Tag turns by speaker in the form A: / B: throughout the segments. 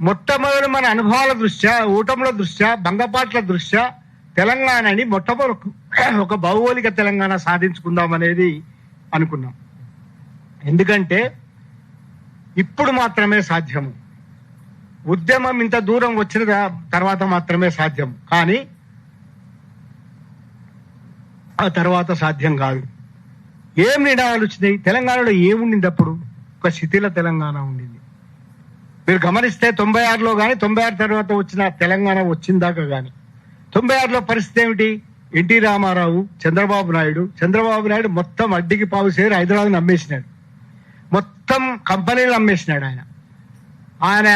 A: మొట్టమొదటి మన అనుభవాల దృష్ట్యా, ఊటముల దృష్ట్యా, భంగపాట్ల దృష్ట్యా తెలంగాణని మొట్టమొదటి ఒక భౌగోళిక తెలంగాణ సాధించుకుందాం అనేది అనుకున్నాం. ఎందుకంటే ఇప్పుడు మాత్రమే సాధ్యము. ఉద్యమం ఇంత దూరం వచ్చిన తర్వాత మాత్రమే సాధ్యం, కానీ ఆ తర్వాత సాధ్యం కాదు. ఏం నిర్ణయాలు వచ్చినాయి? తెలంగాణలో ఏముండింది అప్పుడు? ఒక శిథిల తెలంగాణ ఉండింది. మీరు గమనిస్తే 96లో కానీ 96 తర్వాత వచ్చిన తెలంగాణ వచ్చిందాకా కానీ 96లో పరిస్థితి ఏమిటి? ఎన్టీ రామారావు, చంద్రబాబు నాయుడు మొత్తం అడ్డికి పావు సేరు హైదరాబాద్ని అమ్మేసినాడు. మొత్తం కంపెనీలు అమ్మేసినాడు ఆయన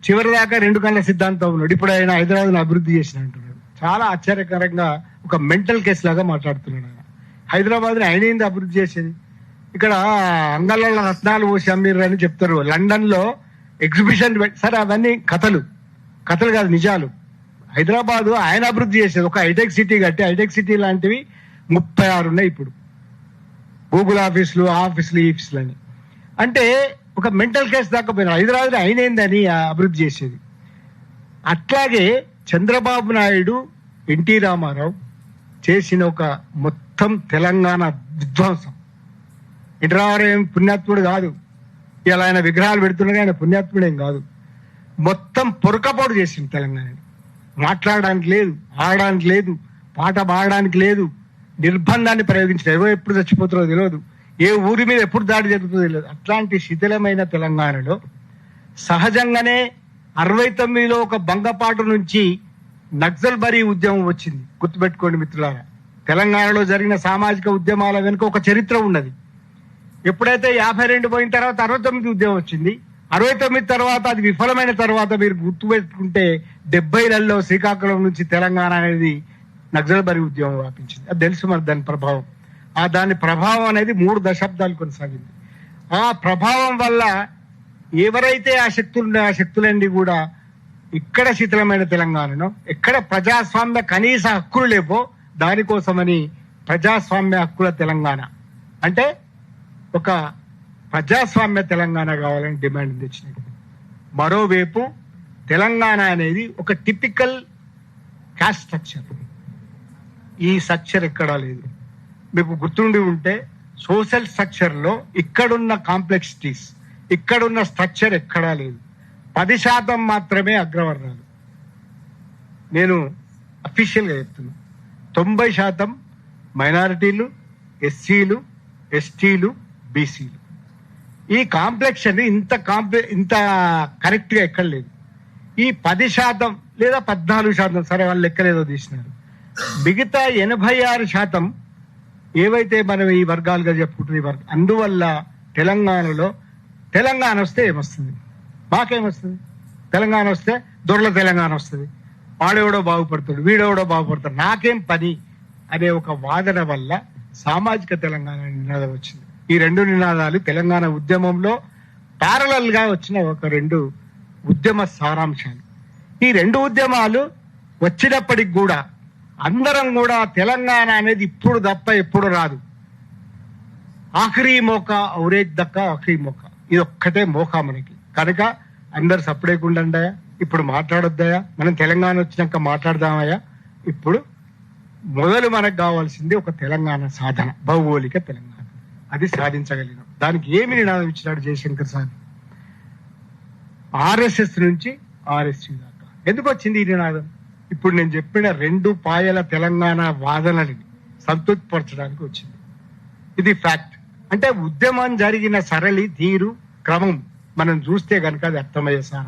A: చివరి దాకా 2 కళ్ళ సిద్ధాంతం ఉన్నాడు. ఇప్పుడు ఆయన హైదరాబాద్ని అభివృద్ధి చేసిన అంటున్నాడు. చాలా ఆశ్చర్యకరంగా ఒక మెంటల్ కేసు లాగా మాట్లాడుతున్నాడు ఆయన. హైదరాబాద్ని ఆయన ఏంది అభివృద్ధి చేసేది? ఇక్కడ అంగళ్ళ రత్నాలు పోసి అమ్మిర్రు అని చెప్తారు. లండన్ లో ఎగ్జిబిషన్ సరే, అవన్నీ కథలు కాదు, నిజాలు. హైదరాబాద్ ఆయన అభివృద్ధి చేసేది. ఒక హైటెక్ సిటీ కట్టి, హైటెక్ సిటీ లాంటివి 36 ఉన్నాయి ఇప్పుడు. గూగుల్ ఆఫీసులు, ఈ ఆఫీసులు అని. అంటే ఒక మెంటల్ కేసు దాకా పోయిన హైదరాబాద్ ఆయన ఏందని అభివృద్ధి చేసేది. అట్లాగే చంద్రబాబు నాయుడు, ఎన్టీ రామారావు చేసిన ఒక మొత్తం తెలంగాణ విధ్వంసం. ఎన్టీ రామారావు ఏం పుణ్యాత్ముడు కాదు, ఇలా ఆయన విగ్రహాలు పెడుతున్నాగా ఆయన పుణ్యాత్ముడేం కాదు. మొత్తం పొరకపోటు చేసింది తెలంగాణని. మాట్లాడడానికి లేదు, ఆడడానికి లేదు, పాట పాడడానికి లేదు, నిర్బంధాన్ని ప్రయోగించిన. ఎవరు ఎప్పుడు చచ్చిపోతారో తెలియదు, ఏ ఊరి మీద ఎప్పుడు దాడి జరుగుతుందో తెలియదు. అట్లాంటి శిథిలమైన తెలంగాణలో సహజంగానే 69లో ఒక బంగపాటు నుంచి నక్సల్ బరీ ఉద్యమం వచ్చింది. గుర్తుపెట్టుకోండి మిత్రులారా, తెలంగాణలో జరిగిన సామాజిక ఉద్యమాల వెనుక ఒక చరిత్ర ఉన్నది. ఎప్పుడైతే 52 పోయిన తర్వాత 69 ఉద్యమం వచ్చింది. 69 తర్వాత అది విఫలమైన తర్వాత మీరు గుర్తుపెట్టుకుంటే 70లలో శ్రీకాకుళం నుంచి తెలంగాణ అనేది నక్సల్ బరీ ఉద్యమం వ్యాపించింది. అది తెలుసు మరి దాని ప్రభావం. దాని ప్రభావం అనేది 3 దశాబ్దాలు కొనసాగింది. ఆ ప్రభావం వల్ల ఎవరైతే ఆ శక్తులన్నీ కూడా ఇక్కడ శిథిలమైన తెలంగాణను, ఎక్కడ ప్రజాస్వామ్య కనీస హక్కులు లేవో దానికోసమని ప్రజాస్వామ్య హక్కుల తెలంగాణ అంటే ఒక ప్రజాస్వామ్య తెలంగాణ కావాలని డిమాండ్ తెచ్చినాయి. మరోవైపు తెలంగాణ అనేది ఒక టిపికల్ కాస్ట్ స్ట్రక్చర్. ఈ స్ట్రక్చర్ ఎక్కడా లేదు. మీకు గుర్తుండి ఉంటే సోషల్ స్ట్రక్చర్ లో ఇక్కడున్న కాంప్లెక్సిటీస్, ఇక్కడున్న స్ట్రక్చర్ ఎక్కడా లేదు. 10% మాత్రమే అగ్రవర్ణాలు. నేను అఫీషియల్గా చెప్తున్నా, 90% మైనారిటీలు, ఎస్సీలు, ఎస్టీలు, బీసీలు. ఈ కాంప్లెక్స్ అని ఇంత కరెక్ట్ గా ఎక్కడ లేదు. ఈ 10% లేదా 14%, సరే వాళ్ళు లెక్కలేదో తీసినారు. మిగతా 86% ఏవైతే మనం ఈ వర్గాలుగా చెప్పుకుంటున్న అందువల్ల తెలంగాణలో తెలంగాణ వస్తే ఏమొస్తుంది? మాకేమొస్తుంది? తెలంగాణ వస్తే దొరల తెలంగాణ వస్తుంది, వాడెవడో బాగుపడతాడు, వీడెవడో బాగుపడతాడు, నాకేం పని అనే ఒక వాదన వల్ల సామాజిక తెలంగాణ నినాదం వచ్చింది. ఈ 2 నినాదాలు తెలంగాణ ఉద్యమంలో ప్యారలల్ గా వచ్చిన ఒక 2 ఉద్యమ సారాంశాలు. ఈ 2 ఉద్యమాలు వచ్చినప్పటికి కూడా అందరం కూడా తెలంగాణ అనేది ఇప్పుడు తప్ప ఎప్పుడు రాదు. ఆఖరి మోకా ఔరేజ్ దక్క ఆఖరి మోకా, ఇది ఒక్కటే మోకా మనకి. కనుక అందరు సపరేకుండా ఇప్పుడు మాట్లాడొద్దాయా, మనం తెలంగాణ వచ్చినాక మాట్లాడదామయ్యా. ఇప్పుడు మొదలు మనకు కావాల్సింది ఒక తెలంగాణ సాధన, భౌగోళిక తెలంగాణ. అది సాధించగలిగినాం. దానికి ఏమి నినాదం ఇచ్చినాడు జయశంకర్ సార్? ఆర్ఎస్ఎస్ నుంచి ఆర్ఎస్యు దాకా. ఎందుకు వచ్చింది ఈ నినాదం? ఇప్పుడు నేను చెప్పిన 2 పాయల తెలంగాణ వాదనని సంతృప్తిపరచడానికి వచ్చింది. ఇది ఫ్యాక్ట్. అంటే ఉద్యమం జరిగిన సరళి, తీరు, క్రమం మనం చూస్తే కనుక అది అర్థమయ్యే సారం.